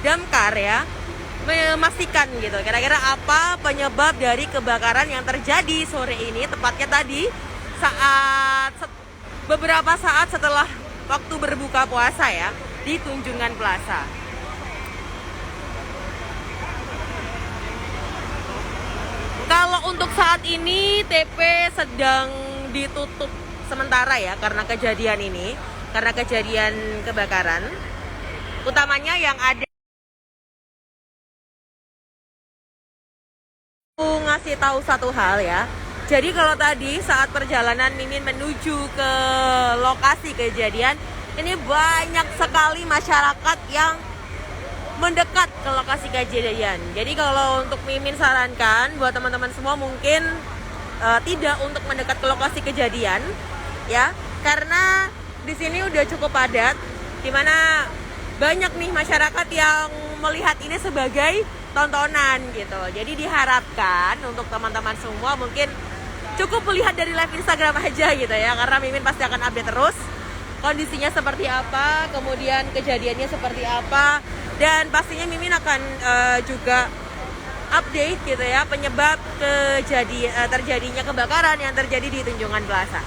damkar ya, memastikan gitu kira-kira apa penyebab dari kebakaran yang terjadi sore ini, tepatnya tadi beberapa saat setelah waktu berbuka puasa ya, di Tunjungan Plaza. Kalau untuk saat ini TP sedang ditutup sementara ya karena kejadian ini, karena kejadian kebakaran. Utamanya yang ada ngasih tahu satu hal ya. Jadi kalau tadi saat perjalanan Mimin menuju ke lokasi kejadian, ini banyak sekali masyarakat yang mendekat ke lokasi kejadian. Jadi kalau untuk Mimin sarankan buat teman-teman semua mungkin tidak untuk mendekat ke lokasi kejadian ya, karena di sini udah cukup padat, dimana banyak nih masyarakat yang melihat ini sebagai tontonan gitu. Jadi diharapkan untuk teman-teman semua mungkin cukup melihat dari live Instagram aja gitu ya, karena Mimin pasti akan update terus kondisinya seperti apa, kemudian kejadiannya seperti apa, dan pastinya Mimin akan juga update gitu ya penyebab terjadinya kebakaran yang terjadi di Tunjungan Plaza.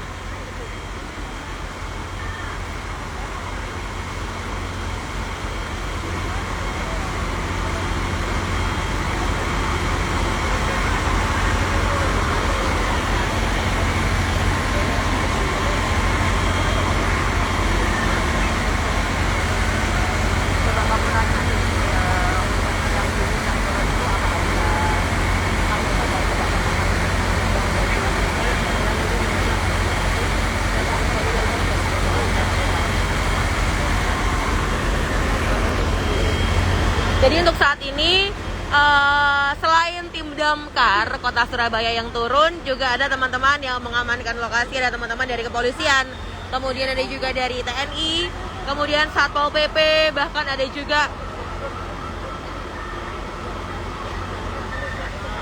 Jadi untuk saat ini selain tim damkar Kota Surabaya yang turun, juga ada teman-teman yang mengamankan lokasi, ada teman-teman dari kepolisian, kemudian ada juga dari TNI, kemudian Satpol PP, bahkan ada juga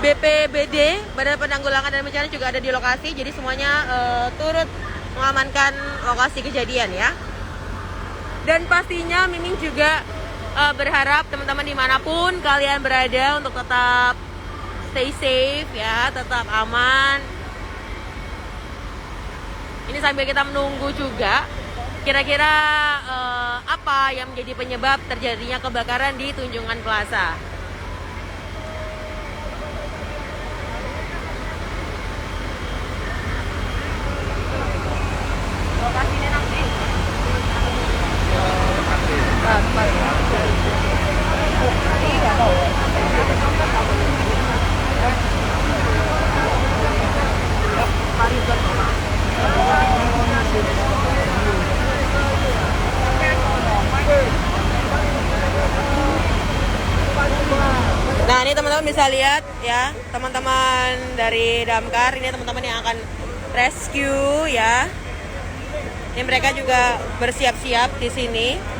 BPBD, Badan Penanggulangan dan Bencana juga ada di lokasi. Jadi semuanya turut mengamankan lokasi kejadian ya. Dan pastinya Mimin juga berharap teman-teman dimanapun kalian berada untuk tetap stay safe ya, tetap aman. Ini sambil kita menunggu juga kira-kira apa yang menjadi penyebab terjadinya kebakaran di Tunjungan Plaza. Lokasinya nanti. Nah ini teman-teman bisa lihat ya, teman-teman dari damkar ini teman-teman yang akan rescue ya. Ini mereka juga bersiap-siap di sini.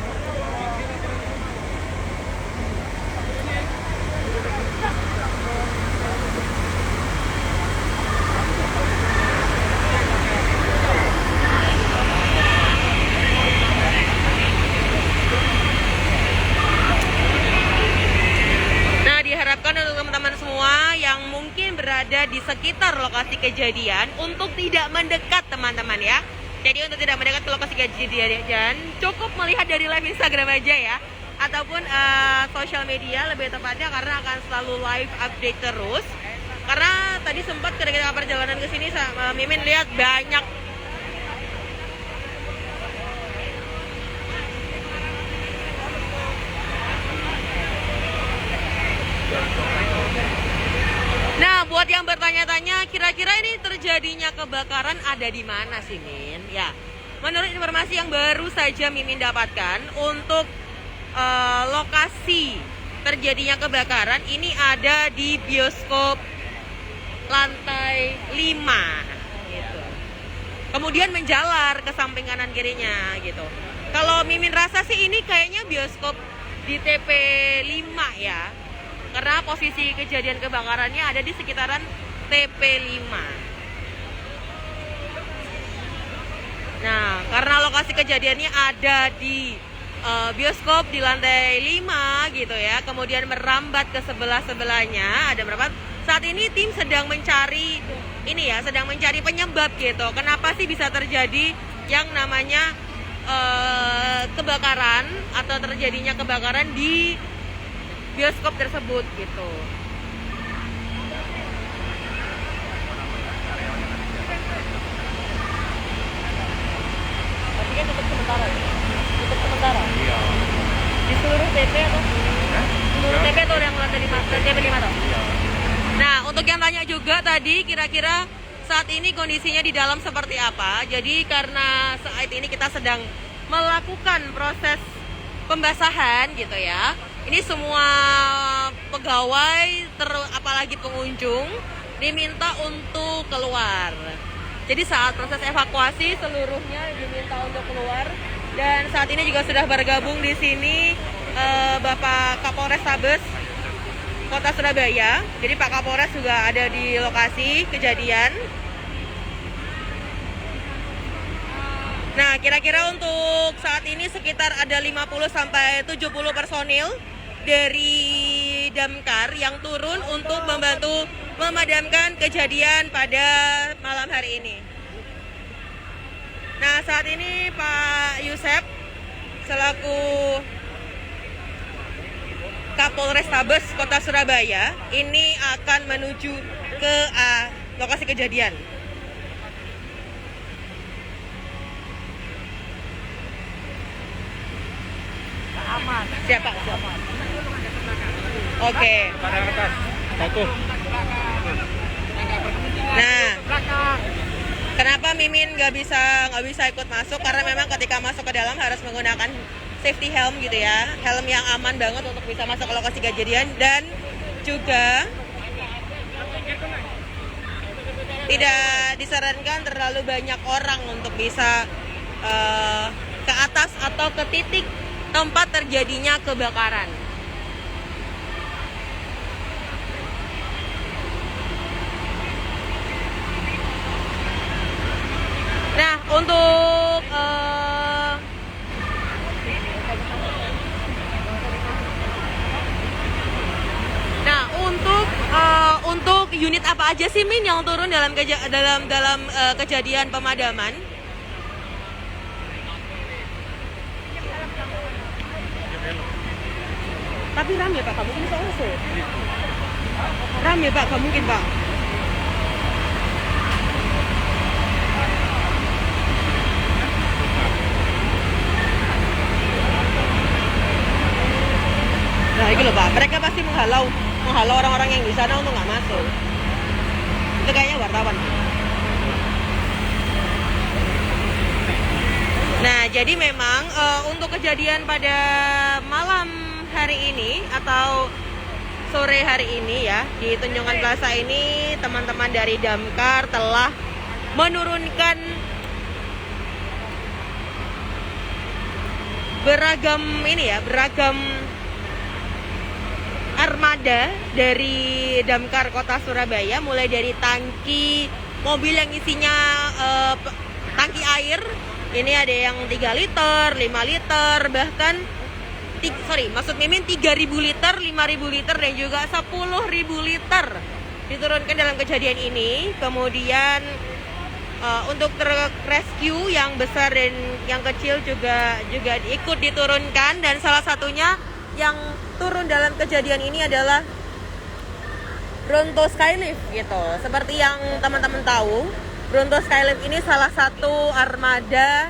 Diharapkan untuk teman-teman semua yang mungkin berada di sekitar lokasi kejadian untuk tidak mendekat teman-teman ya. Jadi untuk tidak mendekat ke lokasi kejadian, cukup melihat dari live Instagram aja ya, ataupun sosial media lebih tepatnya, karena akan selalu live update terus. Karena tadi sempat ketika perjalanan ke sini Mimin lihat banyak buat yang bertanya-tanya, kira-kira ini terjadinya kebakaran ada di mana sih, Min? Ya, menurut informasi yang baru saja Mimin dapatkan, untuk lokasi terjadinya kebakaran ini ada di bioskop lantai 5 gitu. Kemudian menjalar ke samping kanan kirinya gitu. Kalau Mimin rasa sih ini kayaknya bioskop di TP 5 ya. Karena posisi kejadian kebakarannya ada di sekitaran TP 5. Nah, karena lokasi kejadiannya ada di bioskop di lantai 5 gitu ya, kemudian merambat ke sebelah-sebelahnya. Ada berapa? Saat ini tim sedang mencari sedang mencari penyebab gitu. Kenapa sih bisa terjadi yang namanya kebakaran atau terjadinya kebakaran di bioskop tersebut gitu. Tapi kan tutup sementara ya? Tutup sementara? Iya. Di seluruh TP atau? Seluruh TP atau yang lantai 5 tuh? Iya. Nah, untuk yang tanya juga tadi, kira-kira saat ini kondisinya di dalam seperti apa? Jadi karena saat ini kita sedang melakukan proses pembasahan gitu ya. Ini semua pegawai, apalagi pengunjung, diminta untuk keluar. Jadi saat proses evakuasi seluruhnya diminta untuk keluar. Dan saat ini juga sudah bergabung di sini Bapak Kapolres Tabes Kota Surabaya. Jadi Pak Kapolres juga ada di lokasi kejadian. Nah, kira-kira untuk saat ini sekitar ada 50 sampai 70 personil dari Damkar yang turun untuk membantu memadamkan kejadian pada malam hari ini. Nah, saat ini Pak Yusep selaku Kapolres Tabes Kota Surabaya ini akan menuju ke lokasi kejadian. Aman. Siapa? Oke. Nah, kenapa Mimin nggak bisa ikut masuk? Karena memang ketika masuk ke dalam harus menggunakan safety helm gitu ya, helm yang aman banget untuk bisa masuk ke lokasi kejadian, dan juga tidak disarankan terlalu banyak orang untuk bisa ke atas atau ke titik tempat terjadinya kebakaran. Nah, untuk untuk unit apa aja sih Min yang turun dalam kejadian pemadaman? Tapi rame Pak, kamu mungkin soalnya sih. Rame Pak, kamu mungkin Pak. Nah, ini loh Pak, mereka pasti menghalau orang-orang yang di sana untuk nggak masuk. Itu kayaknya wartawan. Nah, jadi memang untuk kejadian pada malam hari ini atau sore hari ini ya, di Tunjungan Plaza ini teman-teman dari Damkar telah menurunkan beragam armada dari Damkar Kota Surabaya, mulai dari tangki mobil yang isinya tangki air. Ini ada yang 3 liter, 5 liter, bahkan maksud Mimin 3.000 liter, 5.000 liter, dan juga 10.000 liter diturunkan dalam kejadian ini. Kemudian untuk truk rescue yang besar dan yang kecil juga ikut diturunkan, dan salah satunya yang turun dalam kejadian ini adalah Bronto Skylift gitu. Seperti yang teman-teman tahu, Bronto Skylift ini salah satu armada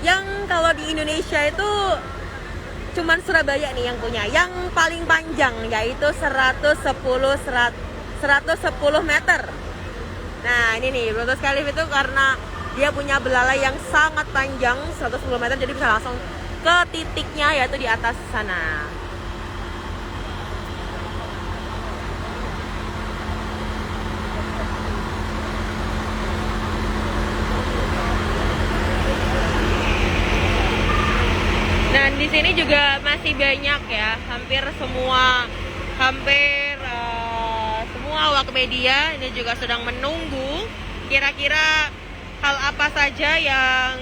yang kalau di Indonesia itu cuman Surabaya nih yang punya, yang paling panjang, yaitu 110 meter. Nah, ini nih Bronto Skylift itu karena dia punya belalai yang sangat panjang 110 meter, jadi bisa langsung ke titiknya, yaitu di atas sana. Dan di sini juga masih banyak ya, hampir semua awak media ini juga sedang menunggu kira-kira hal apa saja yang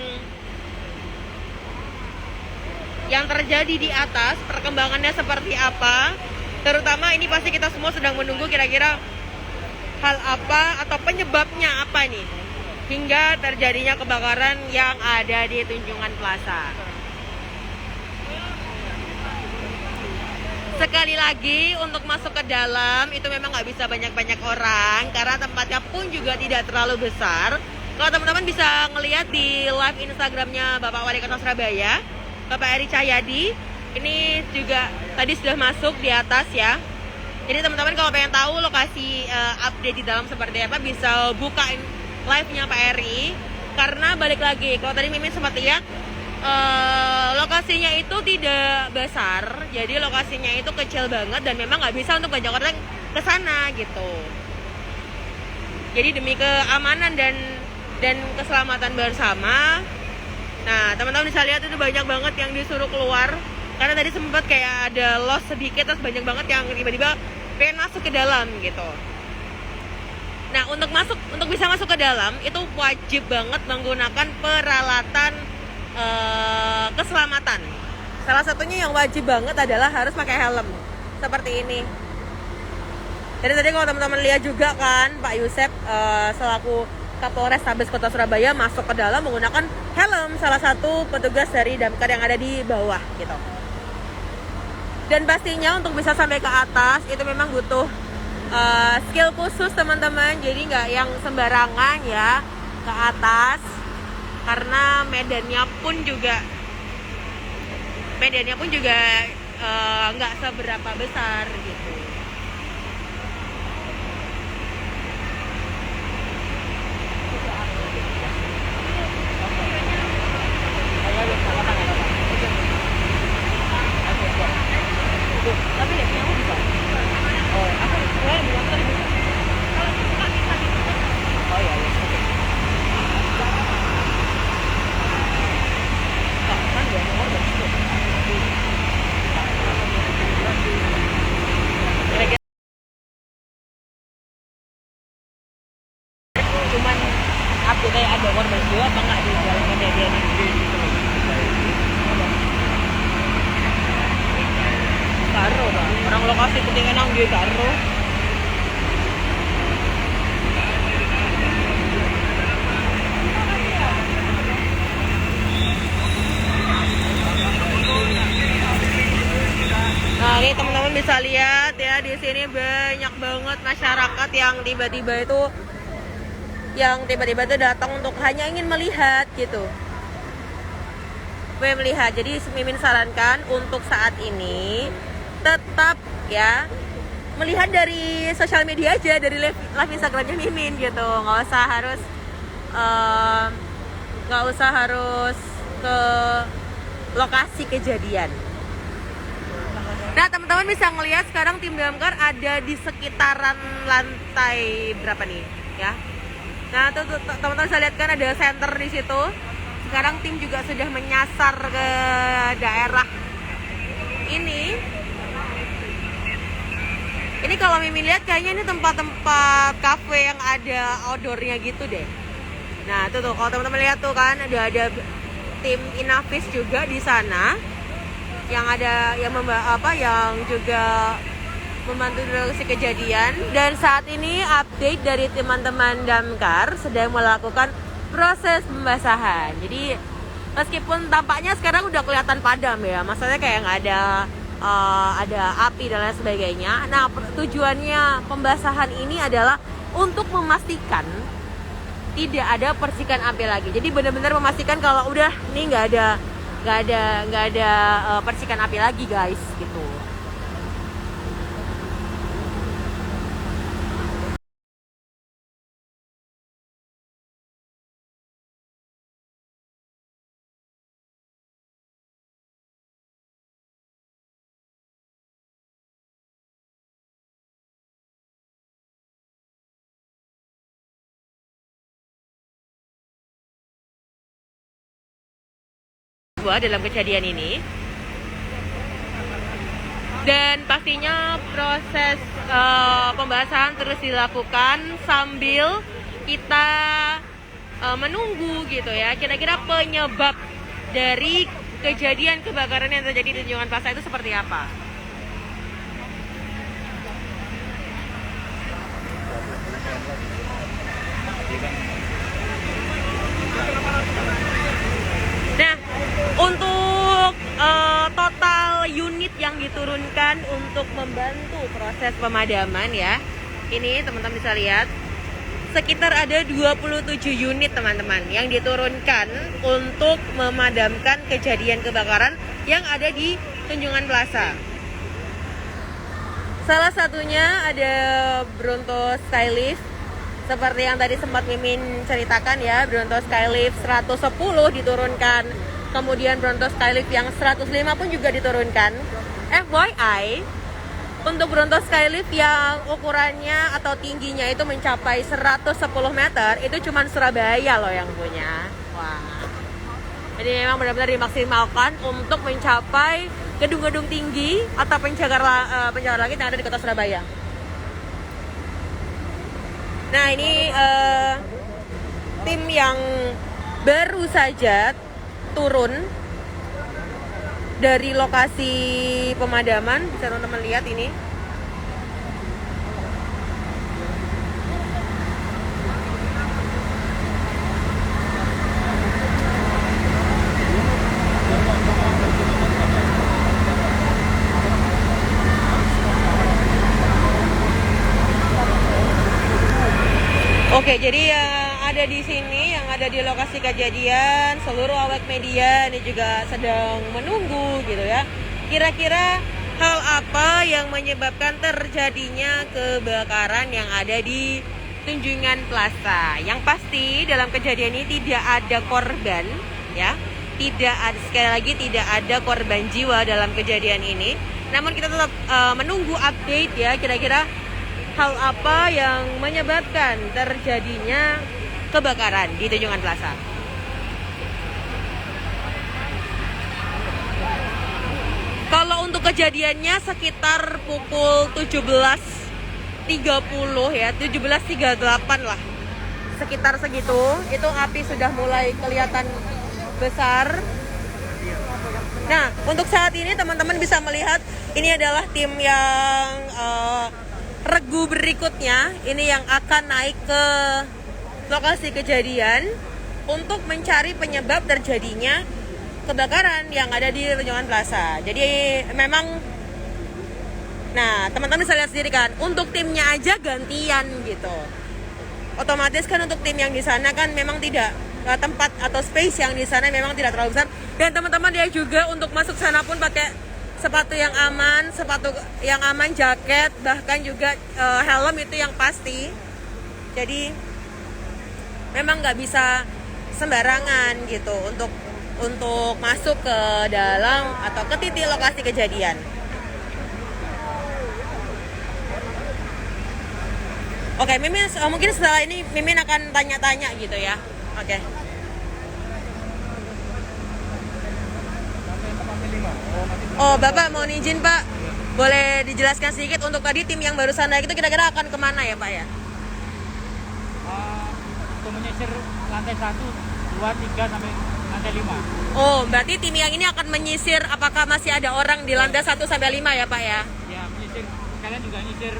yang terjadi di atas, perkembangannya seperti apa. Terutama ini pasti kita semua sedang menunggu kira-kira hal apa atau penyebabnya apa nih hingga terjadinya kebakaran yang ada di Tunjungan Plaza. Sekali lagi untuk masuk ke dalam itu memang nggak bisa banyak-banyak orang karena tempatnya pun juga tidak terlalu besar. Kalau teman-teman bisa ngelihat di live Instagramnya Bapak Wali Kota Surabaya, Bapak Eri Cahyadi, ini juga tadi sudah masuk di atas ya. Jadi teman-teman kalau pengen tahu lokasi update di dalam seperti apa bisa bukain live-nya Pak Eri. Karena balik lagi, kalau tadi Mimin sempat lihat lokasinya itu tidak besar, jadi lokasinya itu kecil banget dan memang nggak bisa untuk banyak orang ke sana gitu. Jadi demi keamanan dan keselamatan bersama. Nah, teman-teman bisa lihat itu banyak banget yang disuruh keluar karena tadi sempat kayak ada loss sedikit, terus banyak banget yang tiba-tiba pengen masuk ke dalam gitu. Nah, untuk bisa masuk ke dalam itu wajib banget menggunakan peralatan keselamatan. Salah satunya yang wajib banget adalah harus pakai helm seperti ini. Jadi tadi kalau teman-teman lihat juga kan Pak Yusef selaku Kapolres Tabes Kota Surabaya masuk ke dalam menggunakan helm, salah satu petugas dari damkar yang ada di bawah gitu. Dan pastinya untuk bisa sampai ke atas itu memang butuh skill khusus teman-teman. Jadi nggak yang sembarangan ya ke atas. Karena medannya pun juga nggak seberapa besar gitu. Tapi ya punya aku bisa. Oh, aku bilang tadi bisa. Kalau suka bisa ditutup. Oh iya. Cuman update kayak ada korban jiwa apa nggak di dalam kejadian ini? Karo bang, orang lokasi pentingnya nang dia karo. Nah, ini teman-teman bisa lihat ya di sini banyak banget masyarakat yang tiba-tiba itu datang untuk hanya ingin melihat gitu. Melihat. Jadi Mimin sarankan untuk saat ini tetap ya melihat dari sosial media aja, dari live Instagramnya Mimin gitu. Nggak usah harus ke lokasi kejadian. Nah, teman-teman bisa ngelihat sekarang tim damkar ada di sekitaran lantai berapa nih ya. Nah, tuh teman-teman bisa lihat kan ada center di situ. Sekarang tim juga sudah menyasar ke daerah ini. Ini kalau Mimin lihat kayaknya ini tempat-tempat kafe yang ada outdoornya gitu deh. Nah, tuh kalau teman-teman lihat tuh kan ada tim Inavis juga di sana yang ada yang juga membantu lokasi kejadian. Dan saat ini update dari teman-teman damkar sedang melakukan proses pembasahan. Jadi meskipun tampaknya sekarang udah kelihatan padam ya, maksudnya kayak nggak ada api dan lain sebagainya. Nah, tujuannya pembasahan ini adalah untuk memastikan tidak ada percikan api lagi. Jadi benar-benar memastikan kalau udah nih nggak ada percikan api lagi guys gitu. Dalam kejadian ini, dan pastinya proses pembahasan terus dilakukan sambil kita menunggu gitu ya, kira-kira penyebab dari kejadian kebakaran yang terjadi di Tunjungan Plaza itu seperti apa. Nah, untuk total unit yang diturunkan untuk membantu proses pemadaman ya, ini teman-teman bisa lihat sekitar ada 27 unit teman-teman yang diturunkan untuk memadamkan kejadian kebakaran yang ada di Tunjungan Plaza. Salah satunya ada Bronto Skylift, seperti yang tadi sempat Mimin ceritakan ya, Bronto Skylift 110 diturunkan. Kemudian Bronto Skylift yang 105 pun juga diturunkan. FYI, untuk Bronto Skylift yang ukurannya atau tingginya itu mencapai 110 meter, itu cuma Surabaya loh yang punya. Wah. Jadi memang benar-benar dimaksimalkan untuk mencapai gedung-gedung tinggi atau pencakar langit yang ada di kota Surabaya. Nah ini tim yang baru saja turun dari lokasi pemadaman, bisa teman-teman lihat ini. Oke, jadi yang ada di sini, yang ada di lokasi kejadian, seluruh awak media ini juga sedang menunggu gitu ya. Kira-kira hal apa yang menyebabkan terjadinya kebakaran yang ada di Tunjungan Plaza? Yang pasti dalam kejadian ini tidak ada korban ya. Tidak ada, sekali lagi tidak ada korban jiwa dalam kejadian ini. Namun kita tetap menunggu update ya, kira-kira hal apa yang menyebabkan terjadinya kebakaran di Tunjungan Plaza. Kalau untuk kejadiannya sekitar pukul 17.30 ya, 17.38 lah. Sekitar segitu, itu api sudah mulai kelihatan besar. Nah, untuk saat ini teman-teman bisa melihat ini adalah tim yang regu berikutnya, ini yang akan naik ke lokasi kejadian untuk mencari penyebab terjadinya kebakaran yang ada di Tunjungan Plaza. Jadi memang, nah teman-teman bisa lihat sendiri kan, untuk timnya aja gantian gitu. Otomatis kan untuk tim yang di sana kan memang tidak, tempat atau space yang di sana memang tidak terlalu besar. Dan teman-teman dia juga untuk masuk sana pun pakai sepatu yang aman, jaket, bahkan juga helm itu yang pasti. Jadi memang nggak bisa sembarangan gitu untuk masuk ke dalam atau ke titik lokasi kejadian. Oke, Mimin mungkin setelah ini Mimin akan tanya-tanya gitu ya. Oke. Oh, Bapak mau izin Pak, boleh dijelaskan sedikit untuk tadi tim yang barusan naik itu kira-kira akan kemana ya Pak ya? Untuk menyisir lantai 1, 2, 3 sampai lantai 5. Oh, berarti tim yang ini akan menyisir apakah masih ada orang di lantai 1 sampai 5 ya Pak ya? Ya, menyisir. Kalian juga nyisir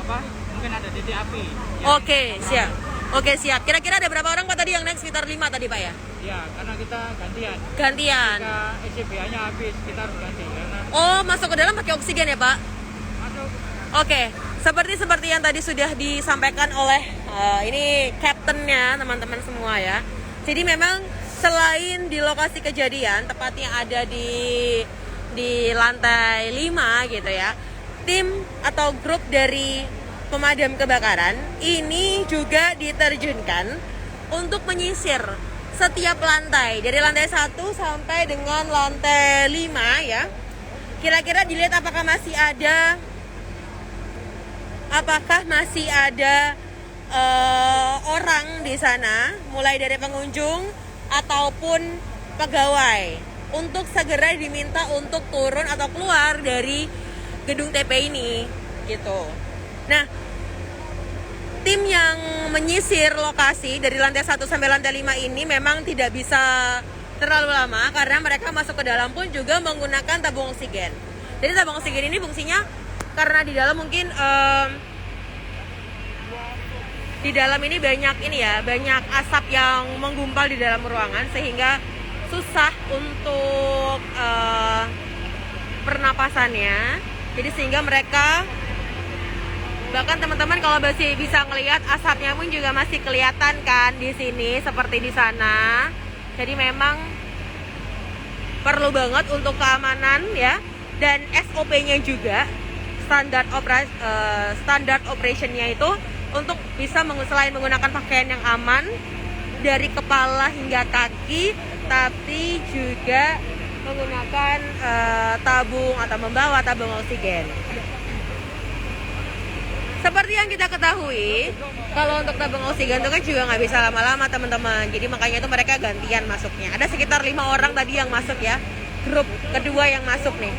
apa? Mungkin ada titik api. Ya, Oke, siap. Oke, siap. Kira-kira ada berapa orang Pak tadi yang naik? Sekitar 5 tadi Pak ya? Ya, karena kita gantian. Gantian. Jika SCBA-nya habis, kita harus ganti karena Oh, masuk ke dalam pakai oksigen ya Pak? masuk. Oke, seperti yang tadi sudah disampaikan oleh ini kaptennya teman-teman semua ya. Jadi memang selain di lokasi kejadian, tepatnya ada di lantai 5 gitu ya, tim atau grup dari pemadam kebakaran ini juga diterjunkan untuk menyisir setiap lantai, dari lantai 1 sampai dengan lantai 5 ya. Kira-kira dilihat apakah masih ada orang di sana, mulai dari pengunjung ataupun pegawai, untuk segera diminta untuk turun atau keluar dari gedung TP ini gitu. Nah, tim yang menyisir lokasi dari lantai 1 sampai lantai 5 ini memang tidak bisa terlalu lama karena mereka masuk ke dalam pun juga menggunakan tabung oksigen. Jadi tabung oksigen ini fungsinya karena di dalam mungkin di dalam ini banyak banyak asap yang menggumpal di dalam ruangan sehingga susah untuk pernapasannya. Jadi sehingga mereka, bahkan teman-teman kalau masih bisa ngelihat asapnya pun juga masih kelihatan kan di sini seperti di sana. Jadi memang perlu banget untuk keamanan ya, dan SOP-nya juga standar operationnya itu untuk bisa selain menggunakan pakaian yang aman dari kepala hingga kaki, tapi juga menggunakan tabung atau membawa tabung oksigen. Seperti yang kita ketahui, kalau untuk tabung oksigen itu kan juga nggak bisa lama-lama teman-teman. Jadi makanya itu mereka gantian masuknya. Ada sekitar 5 orang tadi yang masuk ya. Grup kedua yang masuk nih.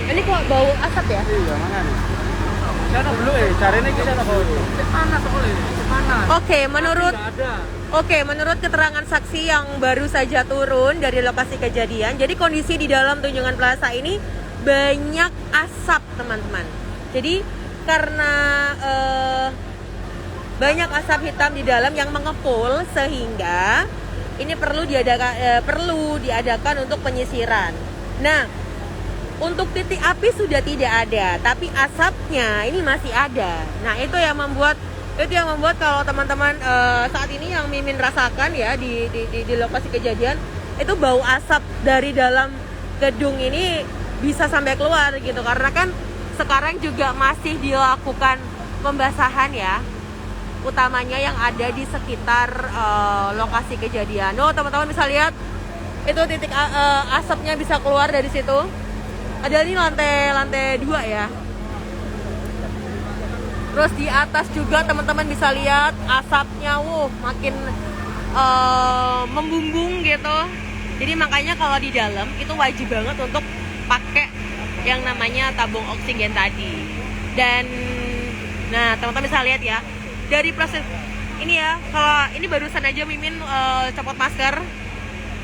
Ini kok bau asap ya? Iya, mana nih? Sana dulu cari nih ke sana bau. Panas soalnya, panas. Oke, menurut keterangan saksi yang baru saja turun dari lokasi kejadian, jadi kondisi di dalam Tunjungan Plaza ini banyak asap, teman-teman. Jadi karena banyak asap hitam di dalam yang mengepul, sehingga ini perlu diadakan untuk penyisiran. Nah, untuk titik api sudah tidak ada, tapi asapnya ini masih ada. Nah, itu yang membuat kalau teman-teman saat ini yang Mimin rasakan ya di lokasi kejadian, itu bau asap dari dalam gedung ini bisa sampai keluar gitu, karena kan sekarang juga masih dilakukan pembasahan ya, utamanya yang ada di sekitar lokasi kejadian. Oh, teman-teman bisa lihat itu titik asapnya bisa keluar dari situ. Ada ini lantai 2 ya. Terus di atas juga teman-teman bisa lihat asapnya, makin membumbung gitu. Jadi makanya kalau di dalam itu wajib banget untuk pakai yang namanya tabung oksigen tadi. Dan nah teman-teman bisa lihat ya, dari proses ini ya, kalau ini barusan aja Mimin copot masker,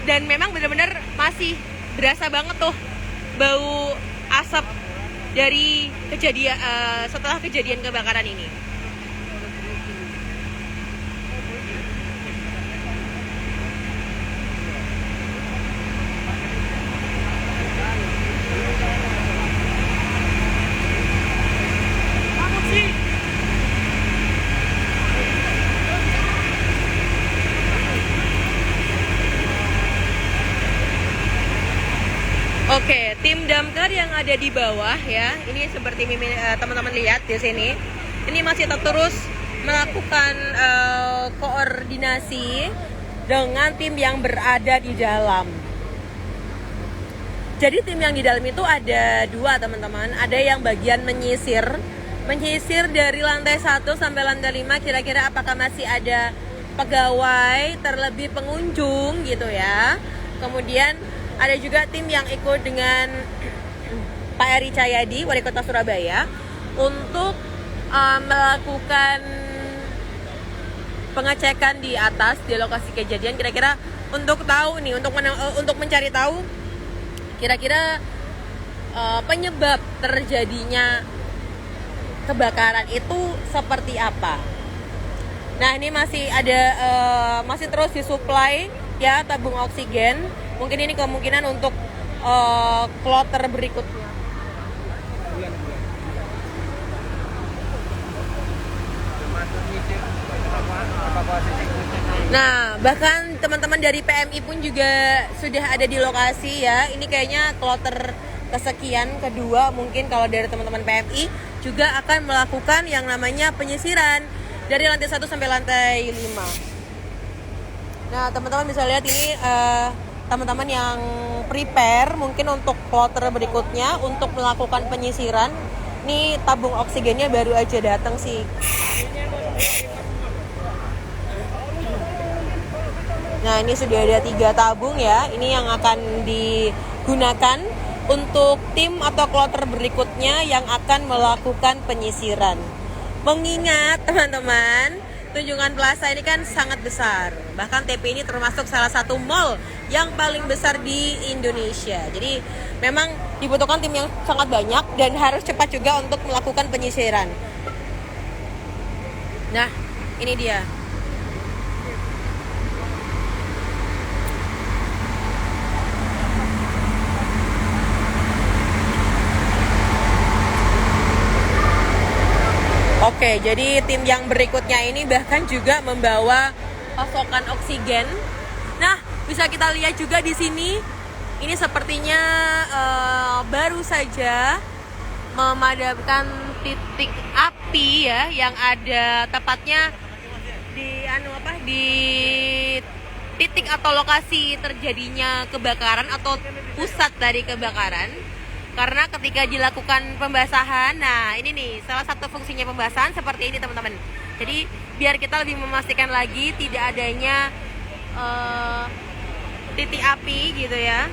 dan memang benar-benar masih berasa banget tuh bau asap dari kejadian setelah kejadian kebakaran ini. Oke, tim damkar yang ada di bawah ya, ini seperti teman-teman lihat di sini, ini masih terus melakukan koordinasi dengan tim yang berada di dalam. Jadi tim yang di dalam itu ada 2 teman-teman, ada yang bagian menyisir dari lantai 1 sampai lantai 5, kira-kira apakah masih ada pegawai, terlebih pengunjung gitu ya. Kemudian ada juga tim yang ikut dengan Pak Eri Cahyadi, Wali Kota Surabaya, untuk melakukan pengecekan di atas di lokasi kejadian, kira-kira untuk tahu nih, untuk mencari tahu kira-kira penyebab terjadinya kebakaran itu seperti apa. Nah, ini masih ada masih terus disuplai ya tabung oksigen. Mungkin ini kemungkinan untuk kloter berikutnya. Nah, bahkan teman-teman dari PMI pun juga sudah ada di lokasi ya. Ini kayaknya kloter kesekian kedua, mungkin kalau dari teman-teman PMI juga akan melakukan yang namanya penyisiran dari lantai 1 sampai lantai 5. Nah, teman-teman bisa lihat ini teman-teman yang prepare mungkin untuk kloter berikutnya untuk melakukan penyisiran. Ini tabung oksigennya baru aja datang sih. Nah, ini sudah ada 3 tabung ya. Ini yang akan digunakan untuk tim atau kloter berikutnya yang akan melakukan penyisiran. Mengingat teman-teman, Tunjungan Plaza ini kan sangat besar. Bahkan TP ini termasuk salah satu mall yang paling besar di Indonesia. Jadi memang dibutuhkan tim yang sangat banyak dan harus cepat juga untuk melakukan penyisiran. Nah, ini dia. Oke, jadi tim yang berikutnya ini bahkan juga membawa pasokan oksigen. Nah, bisa kita lihat juga di sini. Ini sepertinya baru saja memadamkan titik api ya, yang ada tepatnya di titik atau lokasi terjadinya kebakaran atau pusat dari kebakaran. Karena ketika dilakukan pembasahan, nah ini nih salah satu fungsinya pembasahan seperti ini teman-teman. Jadi biar kita lebih memastikan lagi tidak adanya titik api gitu ya.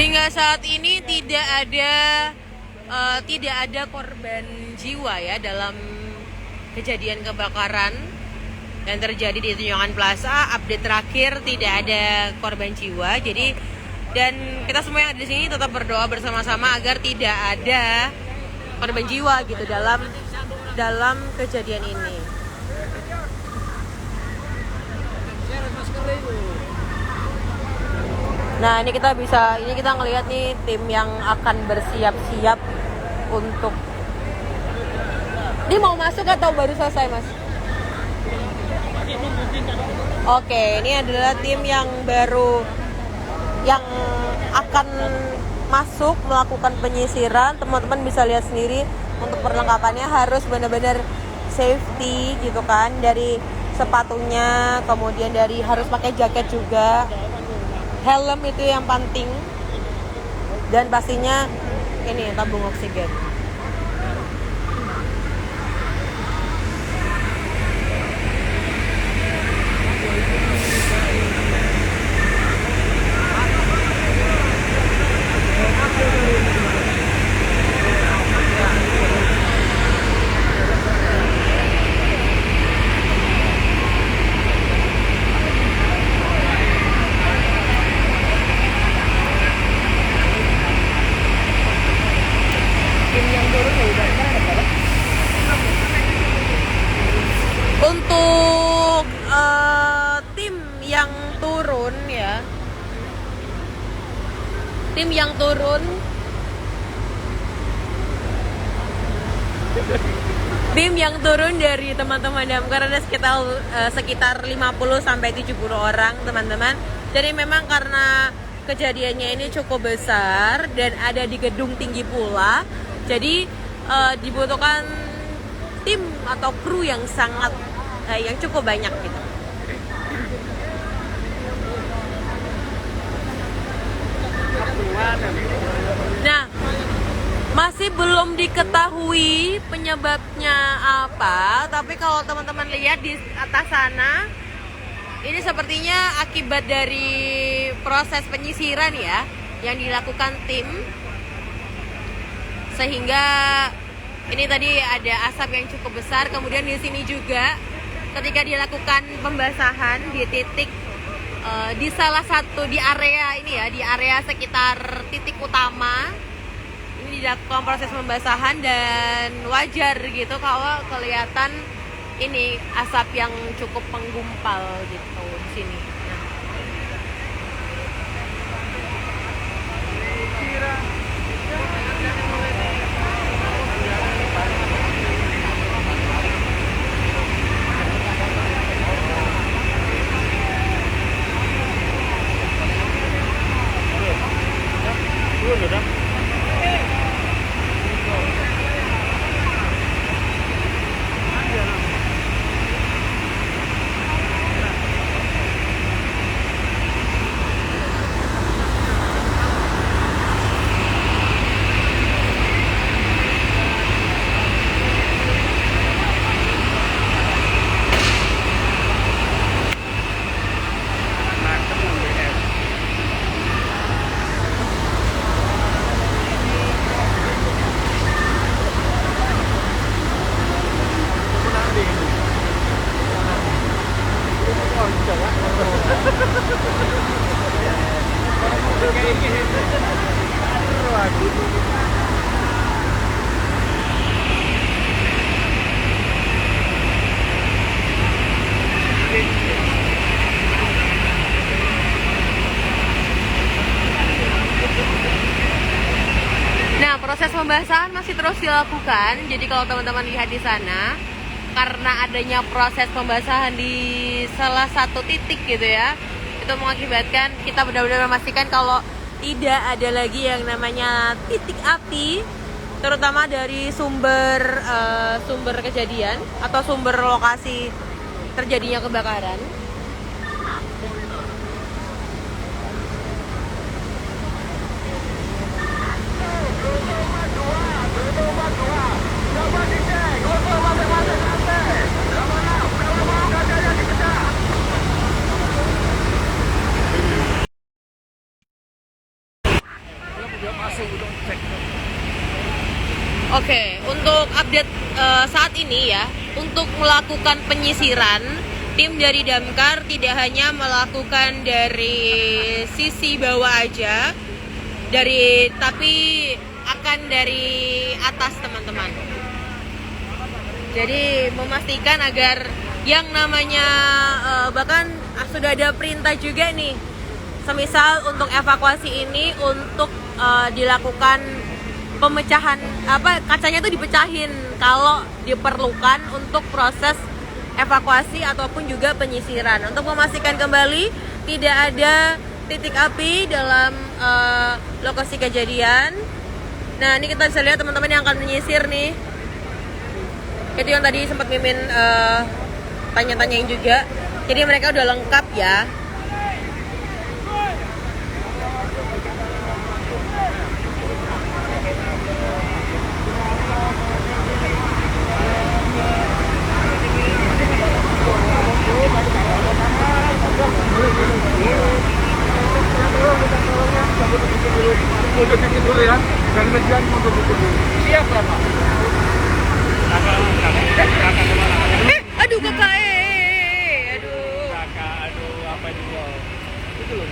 Hingga saat ini tidak ada korban jiwa ya dalam kejadian kebakaran yang terjadi di Tunjungan Plaza. Update terakhir tidak ada korban jiwa. Jadi dan kita semua yang ada di sini tetap berdoa bersama-sama agar tidak ada korban jiwa gitu dalam kejadian ini. Nah ini kita ngelihat nih tim yang akan bersiap-siap untuk. Ini mau masuk atau baru selesai mas? Oke, ini adalah tim yang baru yang akan masuk melakukan penyisiran. Teman-teman bisa lihat sendiri untuk perlengkapannya harus benar-benar safety gitu kan, dari sepatunya, kemudian dari harus pakai jaket juga. Helm itu yang penting. Dan pastinya ini tabung oksigen. Untuk tim yang turun ya, tim yang turun dari teman-teman damkar ada sekitar 50 sampai 70 orang teman-teman. Jadi memang karena kejadiannya ini cukup besar dan ada di gedung tinggi pula, jadi dibutuhkan tim atau kru yang cukup banyak gitu. Nah, masih belum diketahui penyebabnya apa, tapi kalau teman-teman lihat di atas sana, ini sepertinya akibat dari proses penyisiran ya yang dilakukan tim, sehingga ini tadi ada asap yang cukup besar. Kemudian di sini juga ketika dilakukan pembasahan di titik di salah satu di area ini ya, di area sekitar titik utama ini dilakukan proses pembasahan, dan wajar gitu kalau kelihatan ini asap yang cukup menggumpal gitu di sini. pembasahan masih terus dilakukan. Jadi kalau teman-teman lihat di sana, karena adanya proses pembasahan di salah satu titik gitu ya, itu mengakibatkan kita benar-benar memastikan kalau tidak ada lagi yang namanya titik api, terutama dari sumber kejadian atau sumber lokasi terjadinya kebakaran. Oke, untuk update saat ini ya, untuk melakukan penyisiran, tim dari Damkar tidak hanya melakukan dari sisi bawah aja, tapi akan dari atas teman-teman. Jadi memastikan agar yang namanya bahkan sudah ada perintah juga nih, semisal untuk evakuasi ini untuk dilakukan pemecahan kacanya itu dipecahin kalau diperlukan untuk proses evakuasi ataupun juga penyisiran untuk memastikan kembali tidak ada titik api dalam lokasi kejadian. Nah, ini kita bisa lihat teman-teman yang akan menyisir nih. Itu yang tadi sempat Mimin tanya-tanyain juga. Jadi mereka udah lengkap ya. Dulu ya, dan median untuk dulu. Siap berapa? Aduh kakak, aduh. Kakak, aduh apa itu? Itu loh,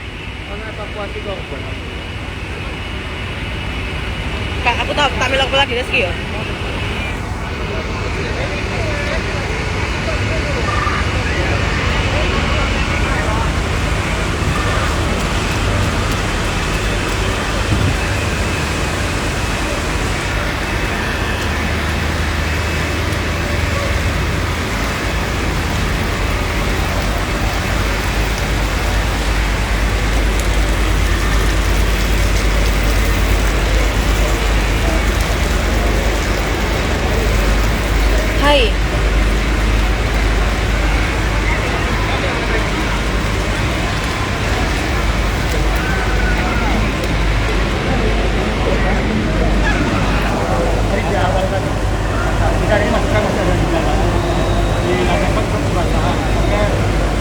mana evakuasi korban? Kak, aku tak bilang lagi Reski ya. Hai. Dari masukan masih ada di dalam. Di lantai untuk pembasahan. Oke,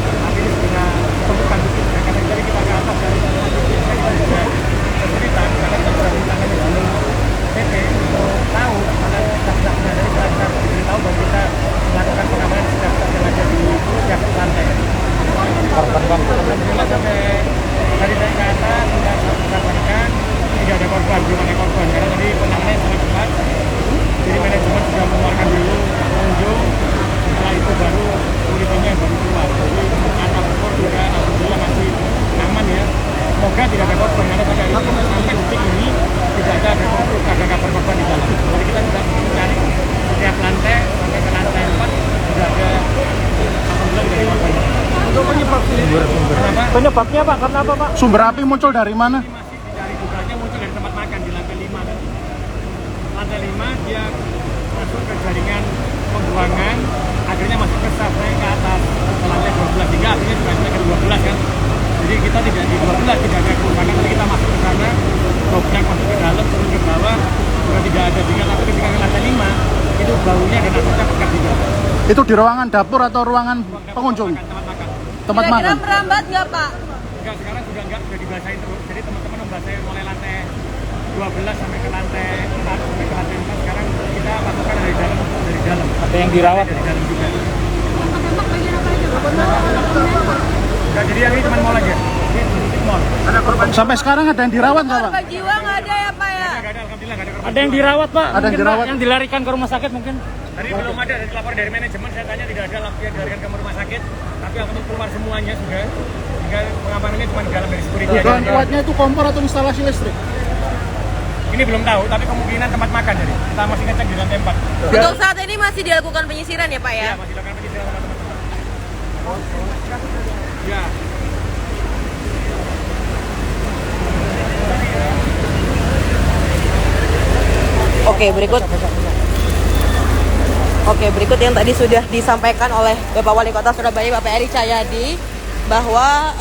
nanti ini sudah temukan titik. Karena dari kita ke atas dari titik kita juga kesulitan karena kita sudah ditangani oleh PT untuk tahu mana sah-sahnya dari kita diberitahu bahwa kita melakukan pengamanan setiap yang ada di setiap lantai. Alhamdulillah sampai dari ke atas sudah disampaikan tidak ada korban, belum ada korban karena tadi penanganannya sangat cepat. Jadi manajemen sudah mengeluarkan dulu pengunjung, setelah itu baru unitnya baru keluar. Jadi anak ekor juga alhamdulillah masih aman ya. Semoga tidak ada korban karena pada hari ini sampai detik ini tidak ada kabar korban di dalam. Jadi kita sudah mencari setiap lantai sampai ke lantai 4 sudah ada alhamdulillah tidak ada korban. Untuk penyebabnya Pak, karena apa Pak? Sumber api muncul dari mana? Masih dari duganya muncul dari tempat makan di lantai 5 kan. Lantai 5 dia masuk ke jaringan pembuangan, akhirnya masuk ke safnya ke atas ke lantai 12 hingga akhirnya juga sampai ke 12 kan. Jadi kita tidak di 12 tidak ada kerusakan, tapi kita masuk ke sana, dobrak masuk ke dalam, turun ke bawah, juga tidak ada juga. Tapi ketika ke lantai 5 itu baunya dan asapnya pekat juga. Itu di ruangan dapur atau ruangan pengunjung? Tempat makan. Tempat makan. Kira-kira merambat nggak Pak? Enggak, sekarang sudah dibasahin terus. Jadi teman-teman membasahin mulai lantai 12 sampai ke lantai 4 sampai ke lantai 4 sekarang kita lakukan dari dalam. Ada yang dirawat dari dalam juga. Enggak, jadi yang ini cuma mall aja. Ini titik mall. Ada korban. Sampai sekarang ada yang dirawat nggak Pak? Korban jiwa nggak ada ya Pak ya? Enggak ada, alhamdulillah enggak ada korban. Ada yang dirawat Pak? Ada yang dirawat? Yang dilarikan ke rumah sakit mungkin? Tadi belum ada lapor dari manajemen, saya tanya tidak ada lapor yang dilarikan ke rumah sakit. Tapi untuk keluar semuanya sudah. Sehingga pengamanannya cuma di dalam dari security aja. Bahan kuatnya itu kompor atau instalasi listrik? Ini belum tahu, tapi kemungkinan tempat makan jadi. Kita masih ngecek di lantai 4. Untuk saat ini masih dilakukan penyisiran ya Pak ya? Ya, masih dilakukan penyisiran sama teman-teman. Ya. Oke, berikut yang tadi sudah disampaikan oleh Bapak Wali Kota Surabaya, Bapak Eri Cahyadi, bahwa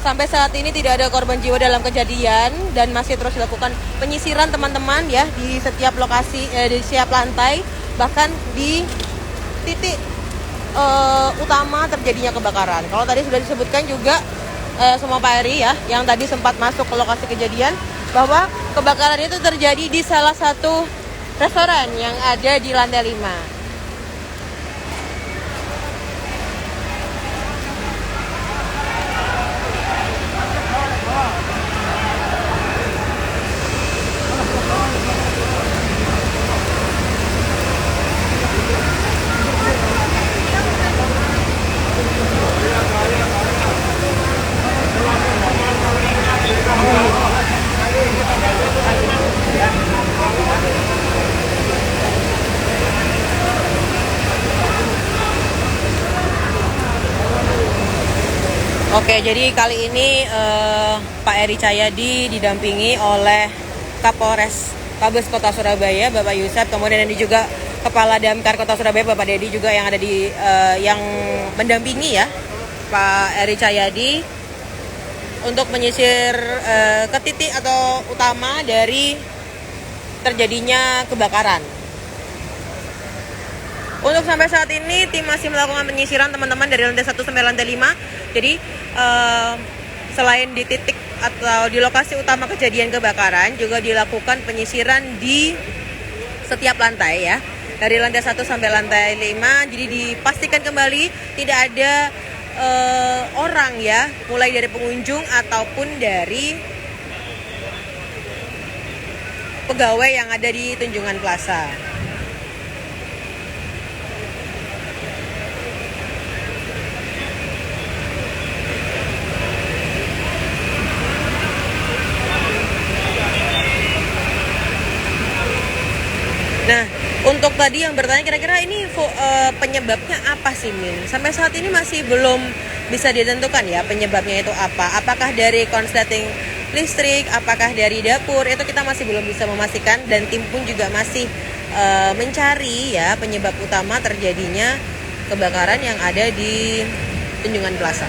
sampai saat ini tidak ada korban jiwa dalam kejadian dan masih terus dilakukan penyisiran teman-teman ya di setiap lokasi, di setiap lantai, bahkan di titik utama terjadinya kebakaran. Kalau tadi sudah disebutkan juga sama Pak Eri ya, yang tadi sempat masuk ke lokasi kejadian, bahwa kebakaran itu terjadi di salah satu restoran yang ada di lantai 5. Oke, jadi kali ini Pak Eri Cahyadi didampingi oleh Kapolres Tabes Kota Surabaya, Bapak Yusuf, kemudian ada juga Kepala Damkar Kota Surabaya, Bapak Dedi juga yang ada di yang mendampingi ya Pak Eri Cahyadi untuk menyisir ke titik atau utama dari terjadinya kebakaran. Untuk sampai saat ini tim masih melakukan penyisiran teman-teman dari lantai 1 sampai lantai 5. Jadi selain di titik atau di lokasi utama kejadian kebakaran, juga dilakukan penyisiran di setiap lantai ya. Dari lantai 1 sampai lantai 5, jadi dipastikan kembali tidak ada orang ya, mulai dari pengunjung ataupun dari pegawai yang ada di Tunjungan Plaza. Nah, untuk tadi yang bertanya kira-kira ini penyebabnya apa sih, Min? Sampai saat ini masih belum bisa ditentukan ya penyebabnya itu apa. Apakah dari konsleting listrik, apakah dari dapur, itu kita masih belum bisa memastikan, dan tim pun juga masih mencari ya penyebab utama terjadinya kebakaran yang ada di Tunjungan Plaza.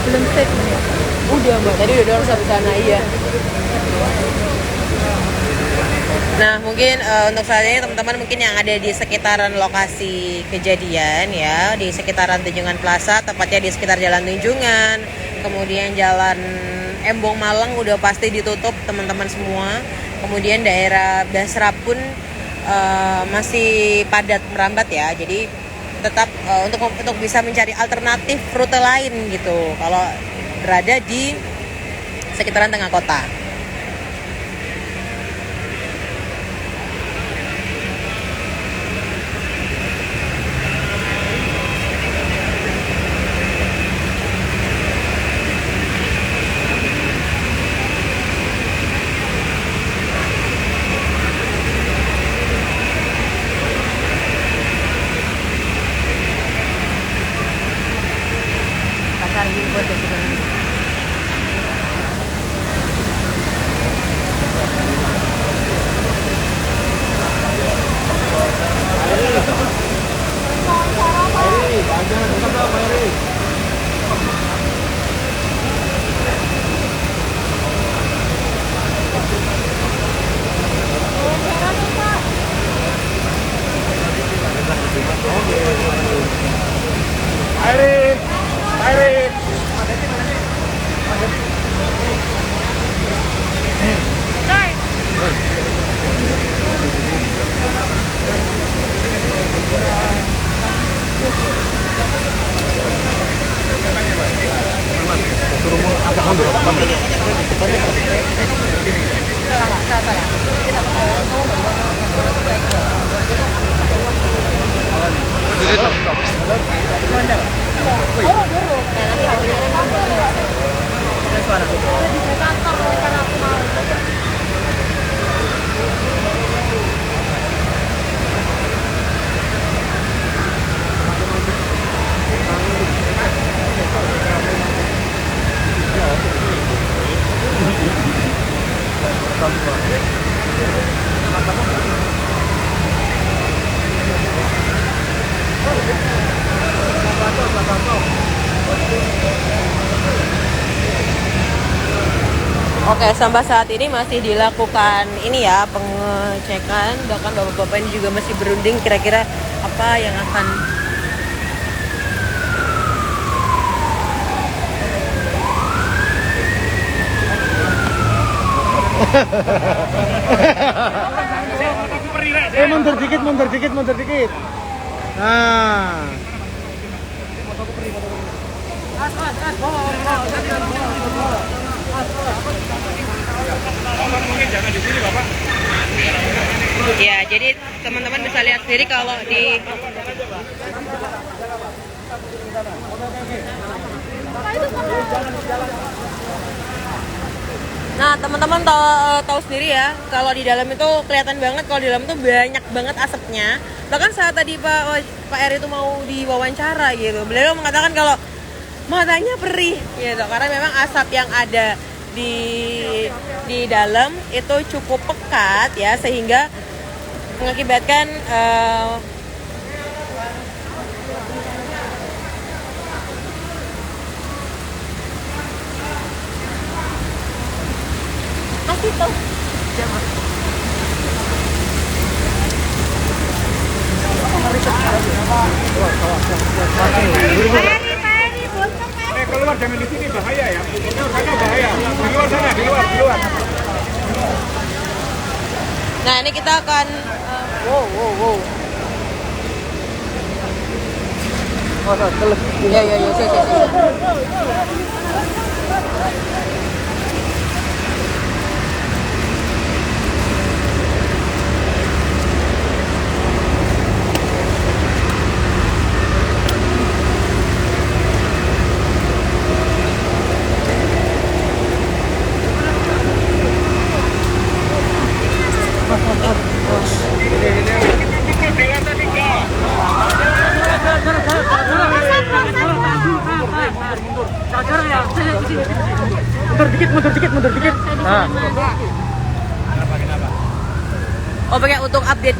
Belum statement ya? Udah Mbak, tadi udah dorong sampai sana, iya. Nah mungkin untuk saat ini teman-teman mungkin yang ada di sekitaran lokasi kejadian ya, di sekitaran Tunjungan Plaza, tepatnya di sekitar Jalan Tunjungan, kemudian Jalan Embong Malang udah pasti ditutup teman-teman semua. Kemudian daerah Basra pun masih padat merambat ya, jadi tetap untuk bisa mencari alternatif rute lain gitu kalau berada di sekitaran tengah kota. Pasar Gimput ya sebenarnya. Oke, sampai saat ini masih dilakukan ini ya, pengecekan. Bahkan bapak-bapak ini juga masih berunding kira-kira apa yang akan Mundur dikit, mundur dikit, mundur dikit. Nah. Ya, jadi teman-teman bisa lihat sendiri kalau di Nah, teman-teman tahu sendiri ya, kalau di dalam itu kelihatan banget, kalau di dalam itu banyak banget asapnya. Bahkan saat tadi Pak R itu mau diwawancara gitu, beliau mengatakan kalau matanya perih gitu, karena memang asap yang ada di dalam itu cukup pekat ya, sehingga mengakibatkan masih tuh Keluar jangan di sini, bahaya ya. Sana bahaya. Di luar sana, di luar. Nah, ini kita akan wow. Ya, Mundur dikit. Nah. Oh, pakai untuk update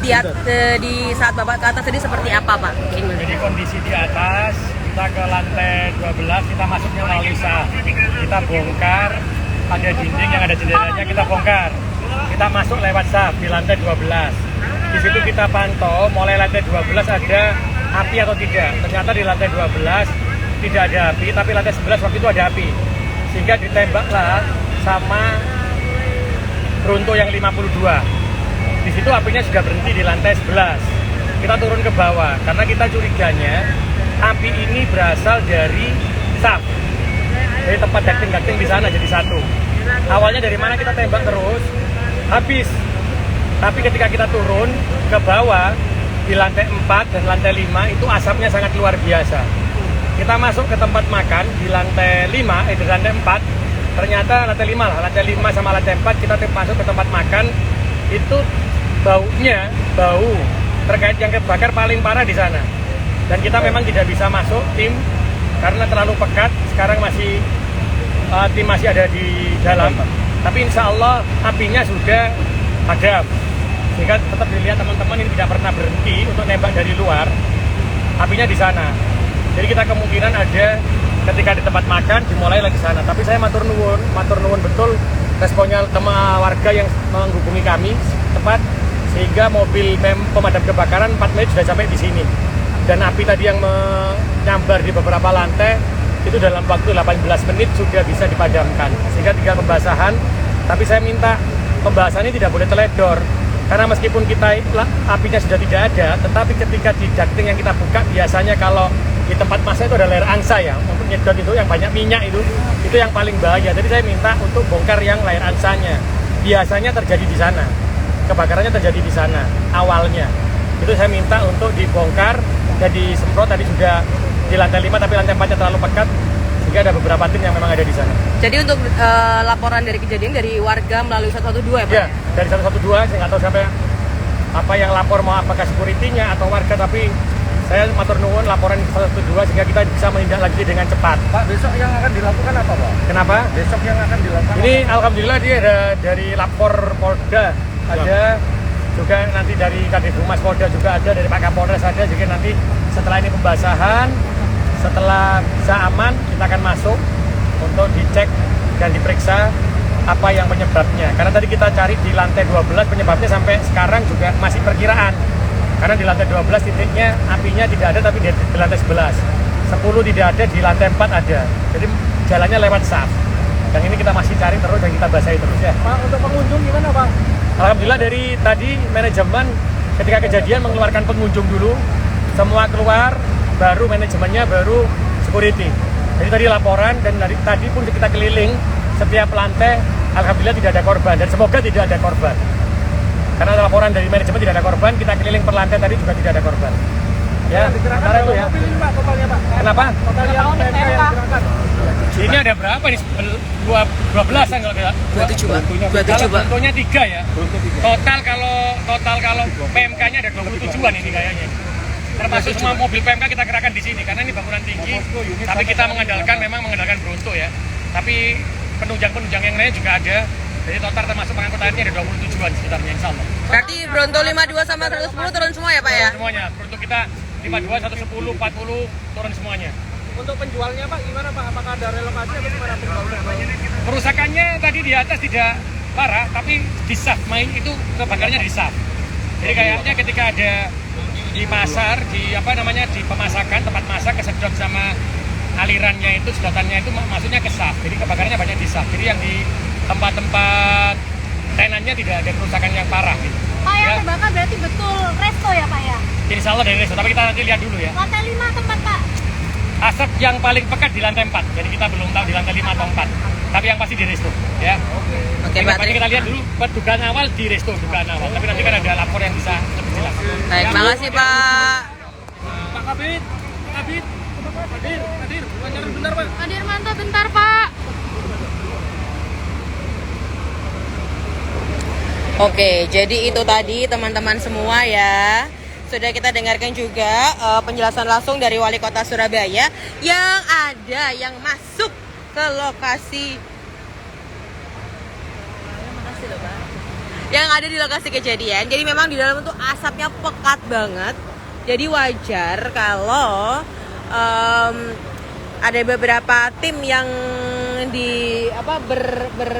di saat Bapak ke atas tadi seperti apa, Pak? Jadi kondisi di atas, kita ke lantai 12, kita masuknya melalui saf. Kita bongkar, ada dinding yang ada jendelanya, kita bongkar. Kita masuk lewat saf di lantai 12. Di situ kita pantau, mulai lantai 12 ada api atau tidak. Ternyata di lantai 12 tidak ada api, tapi lantai 11 waktu itu ada api. Sehingga ditembaklah sama runtuh yang 52. Di situ apinya sudah berhenti di lantai 11. Kita turun ke bawah karena kita curiganya api ini berasal dari saf, dari tempat ducting di sana jadi satu. Awalnya dari mana kita tembak terus habis, tapi ketika kita turun ke bawah di lantai 4 dan lantai 5 itu asapnya sangat luar biasa. Kita masuk ke tempat makan di lantai 5, di lantai 4, ternyata lantai 5 lah, lantai 5 sama lantai 4 kita masuk ke tempat makan, itu baunya, bau terkait yang kebakar paling parah di sana. Dan kita memang tidak bisa masuk tim karena terlalu pekat, sekarang masih tim masih ada di dalam. Tapi insya Allah apinya sudah padam. Sehingga tetap dilihat teman-teman ini tidak pernah berhenti untuk nembak dari luar, apinya di sana. Jadi kita kemungkinan ada ketika di tempat makan dimulai lagi sana. Tapi saya matur nuwun betul responnya teman warga yang menghubungi kami tepat, sehingga mobil pemadam kebakaran 4 menit sudah sampai di sini. Dan api tadi yang menyambar di beberapa lantai itu dalam waktu 18 menit sudah bisa dipadamkan. Sehingga tinggal pembasahan, tapi saya minta pembahasan ini tidak boleh teledor. Karena meskipun apinya sudah tidak ada, tetapi ketika di ducting yang kita buka, biasanya kalau di tempat masak itu ada layar angsa ya, untuk nyedot itu yang banyak minyak itu yang paling bahaya. Jadi saya minta untuk bongkar yang layar angsanya. Biasanya terjadi di sana, kebakarannya terjadi di sana awalnya. Itu saya minta untuk dibongkar dan disemprot. Tadi sudah di lantai 5, tapi lantai 4-nya terlalu pekat, sehingga ada beberapa tim yang memang ada di sana. Jadi untuk laporan dari kejadian dari warga melalui 112 ya Pak? Ya, dari 112, saya nggak tahu siapa apa yang lapor, mau apakah security-nya atau warga, tapi saya matur nuwun laporan 112 sehingga kita bisa menindaklanjuti dengan cepat. Pak, besok yang akan dilakukan apa, Pak? Kenapa? Besok yang akan dilakukan Ini alhamdulillah dia ada dari lapor Polda, ada juga nanti dari Kadif Humas Polda juga ada, dari Pak Kapolres ada. Jadi nanti setelah ini pembasahan, setelah bisa aman, kita akan masuk untuk dicek dan diperiksa apa yang penyebabnya. Karena tadi kita cari di lantai 12 penyebabnya, sampai sekarang juga masih perkiraan. Karena di lantai 12 titiknya apinya tidak ada, tapi di lantai 11. 10 tidak ada, di lantai 4 ada. Jadi jalannya lewat shaft. Yang ini kita masih cari terus dan kita basahi terus ya. Pak, untuk pengunjung gimana, Pak? Alhamdulillah dari tadi manajemen ketika kejadian mengeluarkan pengunjung dulu. Semua keluar, baru manajemennya, baru security. Jadi tadi laporan dan dari tadi pun kita keliling setiap lantai. Alhamdulillah tidak ada korban dan semoga tidak ada korban. Karena ada laporan dari manajemen tidak ada korban, kita keliling per lantai tadi juga tidak ada korban. Ya, sementara itu ya. Totalnya, Pak. Kenapa? Total yang PMK yang dikerahkan. Ini ada berapa nih? 12-an kalau tidak. 27 Pak. 27 Kalau Pak. bentuknya 3 ya. Total kalau PMK-nya ada 27-an ini kayaknya. Termasuk semua mobil PMK kita kerahkan di sini karena ini bangunan tinggi. Tapi kita mengandalkan Bronto ya. Tapi penunjang yang lain juga ada. Jadi total termasuk pengangkut airnya ada 27-an sekitarnya, insya Allah. Berarti Bronto 52 sama 110 turun semua ya Pak ya? Semuanya, Bronto kita 52, 110, 40 turun semuanya. Untuk penjualnya, Pak, gimana, Pak? Apakah ada relokasi atau gimana penjualnya? Kerusakannya tadi di atas tidak parah, tapi di shaft main itu kebakarnya di shaft. Jadi kayaknya ketika ada di pasar, di pemasakan, tempat masak kesedot sama alirannya itu, sedotannya itu masuknya ke shaft. Jadi kebakarnya banyak di shaft. Jadi yang di tempat-tempat tenannya tidak ada kerusakan yang parah gitu. Pak, yang terbakar berarti betul resto ya Pak ya? Insya Allah dari resto, tapi kita nanti lihat dulu ya. Lantai 5 tempat Pak? Asap yang paling pekat di lantai 4, jadi kita belum tahu di lantai 5 atau 4. Tapi yang pasti di resto ya. Oke, Yang berarti kita lihat dulu dugaan awal di resto, dugaan awal. Tapi nanti kan ada lapor yang bisa lebih jelas. baik, makasih Pak. Pak Kabit, Hadir, wawancara bentar, Pak. Pak Dirmanto bentar Pak. Oke, jadi itu tadi teman-teman semua ya. Sudah kita dengarkan juga penjelasan langsung dari Wali Kota Surabaya yang masuk ke lokasi. Makasih loh, Pak. Yang ada di lokasi kejadian. Jadi memang di dalam itu asapnya pekat banget. Jadi wajar kalau ada beberapa tim yang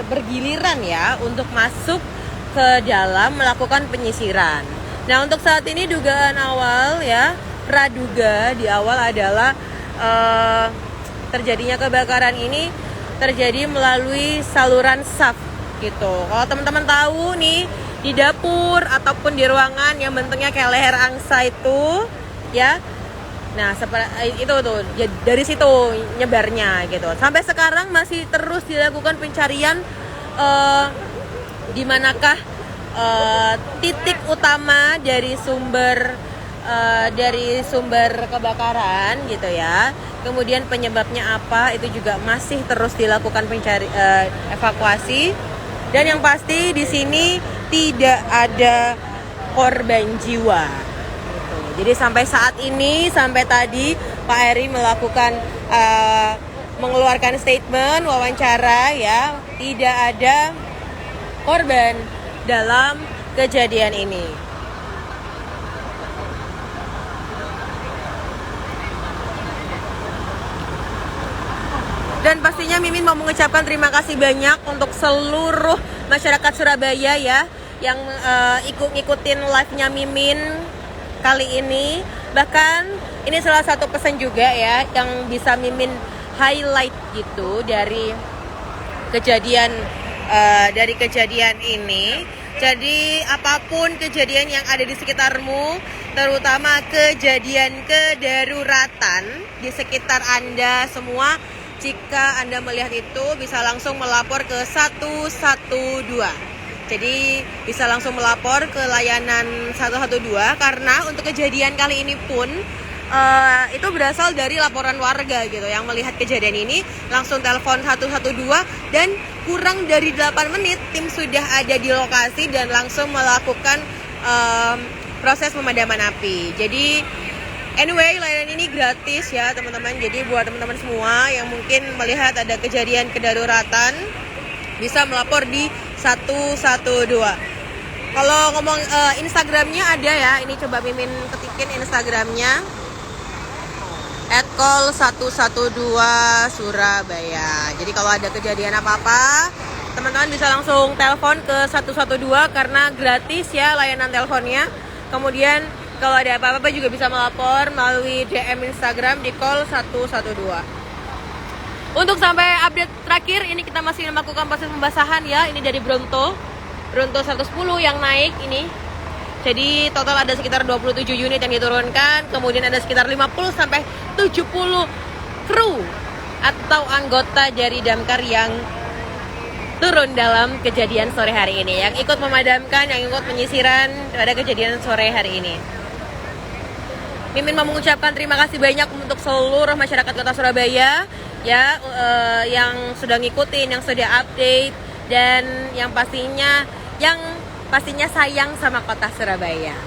bergiliran ya untuk masuk ke dalam melakukan penyisiran. Nah, untuk saat ini dugaan awal ya, praduga di awal adalah terjadinya kebakaran ini terjadi melalui saluran shaft gitu. Kalau teman-teman tahu nih di dapur ataupun di ruangan yang bentuknya kayak leher angsa itu ya. Nah, itu tuh dari situ nyebarnya gitu. Sampai sekarang masih terus dilakukan pencarian di manakah titik utama dari sumber kebakaran gitu ya. Kemudian penyebabnya apa itu juga masih terus dilakukan evakuasi. Dan yang pasti di sini tidak ada korban jiwa. Gitu. Jadi sampai saat ini, sampai tadi Pak Heri mengeluarkan statement wawancara ya, tidak ada korban dalam kejadian ini. Dan pastinya Mimin mau mengucapkan terima kasih banyak untuk seluruh masyarakat Surabaya ya yang ngikutin live-nya Mimin kali ini. Bahkan ini salah satu pesan juga ya yang bisa Mimin highlight gitu dari kejadian ini Jadi apapun kejadian yang ada di sekitarmu, terutama kejadian kedaruratan di sekitar Anda semua, jika Anda melihat itu bisa langsung melapor ke 112. Jadi bisa langsung melapor ke layanan 112 karena untuk kejadian kali ini pun itu berasal dari laporan warga gitu yang melihat kejadian ini, langsung telepon 112 dan kurang dari 8 menit tim sudah ada di lokasi dan langsung melakukan proses pemadaman api. Jadi anyway, layanan ini gratis ya teman-teman. Jadi buat teman-teman semua yang mungkin melihat ada kejadian kedaruratan bisa melapor di 112. Kalau ngomong Instagramnya ada ya, ini coba Mimin ketikin Instagramnya @call112 Surabaya. Jadi kalau ada kejadian apa-apa, teman-teman bisa langsung telepon ke 112 karena gratis ya layanan teleponnya. Kemudian kalau ada apa-apa juga bisa melapor melalui DM Instagram di call112. Untuk sampai update terakhir ini kita masih melakukan proses pembasahan ya. Ini dari Bronto 110 yang naik ini. Jadi total ada sekitar 27 unit yang diturunkan. Kemudian ada sekitar 50 sampai 70 kru atau anggota dari damkar yang turun dalam kejadian sore hari ini, yang ikut memadamkan, yang ikut penyisiran pada kejadian sore hari ini. Mimin mau mengucapkan terima kasih banyak untuk seluruh masyarakat Kota Surabaya ya, yang sudah ngikutin, yang sudah update, dan yang pastinya sayang sama Kota Surabaya.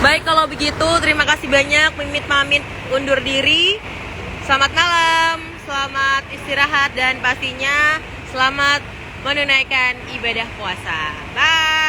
Baik, kalau begitu terima kasih banyak. Mimit pamit undur diri. Selamat malam, selamat istirahat, dan pastinya selamat menunaikan ibadah puasa. Bye.